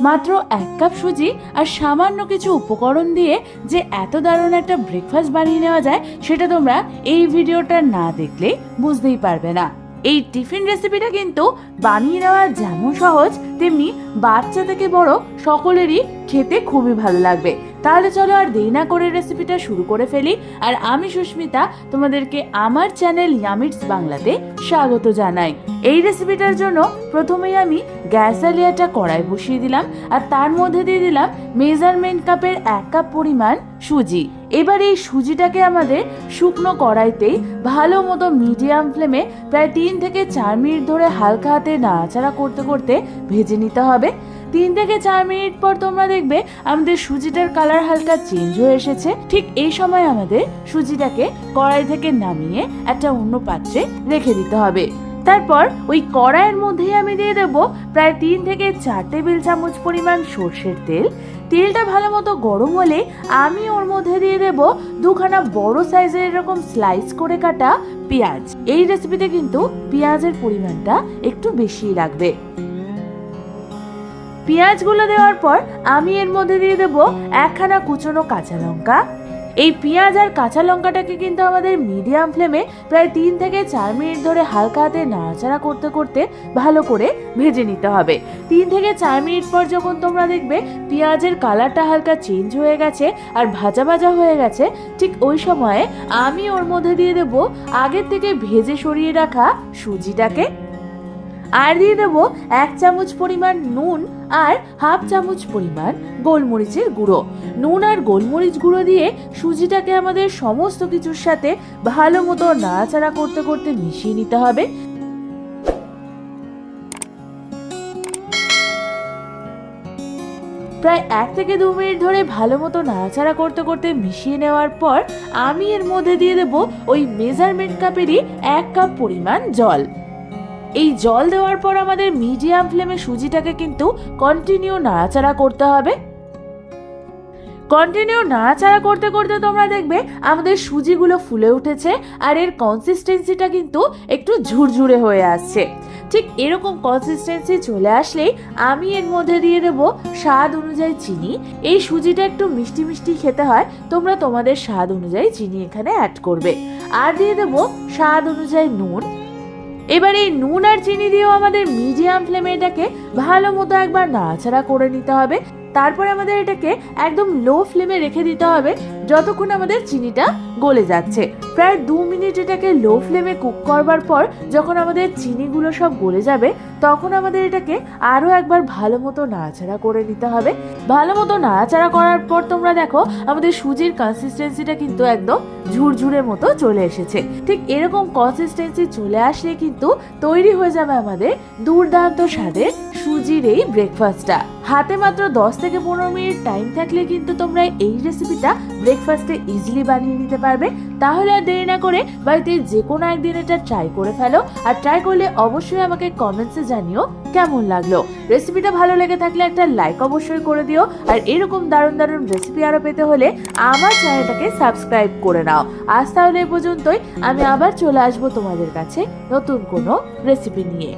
মাত্র 1 কাপ সুজি আর সামান্য কিছু উপকরণ দিয়ে যে এত দারুণ একটা ব্রেকফাস্ট বানিয়ে নেওয়া যায় সেটা তোমরা এই ভিডিওটা না দেখলে বুঝতেই পারবে না। এই টিফিন রেসিপিটা কিন্তু বানিয়ে নেওয়া যেমন সহজ তেমনি বাচ্চা থেকে বড় সকলেরই খেতে খুবই ভালো লাগবে। তাহলে চলো আর দেরি না করে রেসিপিটা শুরু করে ফেলি। আর আমি সুস্মিতা তোমাদেরকে আমার চ্যানেল ইয়ামিটস বাংলাতে স্বাগত জানাই। এই রেসিপিটার জন্য প্রথমেই আমি গ্যাস জ্বালিয়ে একটা কড়াই বসিয়ে দিলাম আর তার মধ্যে দিয়ে দিলাম মেজারমেন্ট কাপের 1 কাপ পরিমাণ সুজি। এবার এই সুজিটাকে আমাদের শুকনো কড়াইতেই ভালো মতো মিডিয়াম ফ্লেমে প্রায় 3 থেকে 4 মিনিট ধরে হালকা হাতে নাড়াচাড়া করতে করতে ভেজে নিতে হবে। 3 থেকে 4 মিনিট পর তোমরা দেখবে আমাদের সুজিটার কালার হালকা চেঞ্জ হয়ে এসেছে। ঠিক এই সময় আমাদের সুজিটাকে কড়াই থেকে নামিয়ে একটা অন্য পাত্রে রেখে দিতে হবে। তারপর ওই কড়াইয়ের মধ্যেই আমি দিয়ে দেবো প্রায় 3 থেকে 4 টেবিল চামচ পরিমাণ সর্ষের তেল। তেলটা ভালো মতো গরম হলে আমি ওর মধ্যে দিয়ে দেব 2খানা বড় সাইজের এরকম স্লাইস করে কাটা পেঁয়াজ। এই রেসিপিতে কিন্তু পেঁয়াজের পরিমাণটা একটু বেশি লাগবে। পেঁয়াজগুলো দেওয়ার পর আমি এর মধ্যে দিয়ে দেবো 1খানা কুচনো কাঁচা লঙ্কা। এই পেঁয়াজ আর কাঁচা লঙ্কাটাকে কিন্তু আমাদের মিডিয়াম ফ্লেমে প্রায় 3 থেকে 4 মিনিট ধরে হালকা হাতে নাড়াচাড়া করতে করতে ভালো করে ভেজে নিতে হবে। 3 থেকে 4 মিনিট পর যখন তোমরা দেখবে পেঁয়াজের কালারটা হালকা চেঞ্জ হয়ে গেছে আর ভাজা ভাজা হয়ে গেছে, ঠিক ওই সময়ে আমি ওর মধ্যে দিয়ে দেবো আগের থেকে ভেজে সরিয়ে রাখা সুজিটাকে। আর দিয়ে দেবো 1 চামচ পরিমাণ নুন আর 1/2 চামচ পরিমাণ গোলমরিচের গুঁড়ো। নুন আর গোলমরিচ গুঁড়ো দিয়ে সুজিটাকে আমাদের সমস্ত কিছুর সাথে ভালো মতো নাড়াচাড়া করতে করতে মিশিয়ে নিতে হবে। প্রায় 1 থেকে 2 মিনিট ধরে ভালো মতো নাড়াচাড়া করতে করতে মিশিয়ে নেওয়ার পর আমি এর মধ্যে দিয়ে দেবো ওই মেজারমেন্ট কাপেরই 1 কাপ পরিমাণ জল। এই জল দেওয়ার পর আমাদের মিডিয়াম ফ্লেমে সুজিটাকে কিন্তু কন্টিনিউ নাড়াচাড়া করতে হবে। কন্টিনিউ নাড়াচাড়া করতে করতে তোমরা দেখবে আমাদের সুজিগুলো ফুলে উঠেছে আর এর কনসিস্টেন্সিটা কিন্তু একটু ঝুরঝুরে হয়ে আসছে। ঠিক এরকম কনসিস্টেন্সি চলে আসলেই আমি এর মধ্যে দিয়ে দেবো স্বাদ অনুযায়ী চিনি। এই সুজিটা একটু মিষ্টি মিষ্টি খেতে হয়, তোমরা তোমাদের স্বাদ অনুযায়ী চিনি এখানে অ্যাড করবে। আর দিয়ে দেবো স্বাদ অনুযায়ী নুন। এবার এই নুন আর চিনি দিয়েও আমাদের মিডিয়াম ফ্লেমে এটাকে ভালো মতো একবার নাড়াচাড়া করে নিতে হবে। তারপরে আমাদের এটাকে একদম লো ফ্লেমে রেখে দিতে হবে যতক্ষণ আমাদের চিনিটা গলে যাচ্ছে। প্রায় 2 মিনিট এটাকে লো ফ্লেমে কুক করবার পর যখন আমাদের চিনিগুলো সব গলে যাবে তখন আমাদের এটাকে আরও একবার ভালো মতো নাড়াচাড়া করে নিতে হবে। ভালো মতো নাড়াচাড়া করার পর তোমরা দেখো আমাদের সুজির কনসিস্টেন্সিটা কিন্তু একদম ঝুরঝুরে মতো চলে এসেছে। ঠিক এরকম কনসিস্টেন্সি চলে আসলে কিন্তু তৈরি হয়ে যাবে আমাদের দুর্দান্ত স্বাদের সুজির এই ব্রেকফাস্টটা। হাতে মাত্র 10 থেকে 15 মিনিট টাইম থাকলে কিন্তু তোমরা এই রেসিপিটা ব্রেকফাস্টে ইজিলি বানিয়ে নিতে পারবে। তাহলে আর দেরি না করে বাড়িতে যে কোনো একদিন এটা ট্রাই করে ফেলো। আর ট্রাই করলে অবশ্যই আমাকে কমেন্টসে জানিও কেমন লাগলো। রেসিপিটা ভালো লেগে থাকলে একটা লাইক অবশ্যই করে দিও। আর এরকম দারুণ দারুণ রেসিপি আরও পেতে হলে আমার চ্যানেলটাকে সাবস্ক্রাইব করে নাও। আজ তাহলে এই পর্যন্তই, আমি আবার চলে আসবো তোমাদের কাছে নতুন কোনো রেসিপি নিয়ে।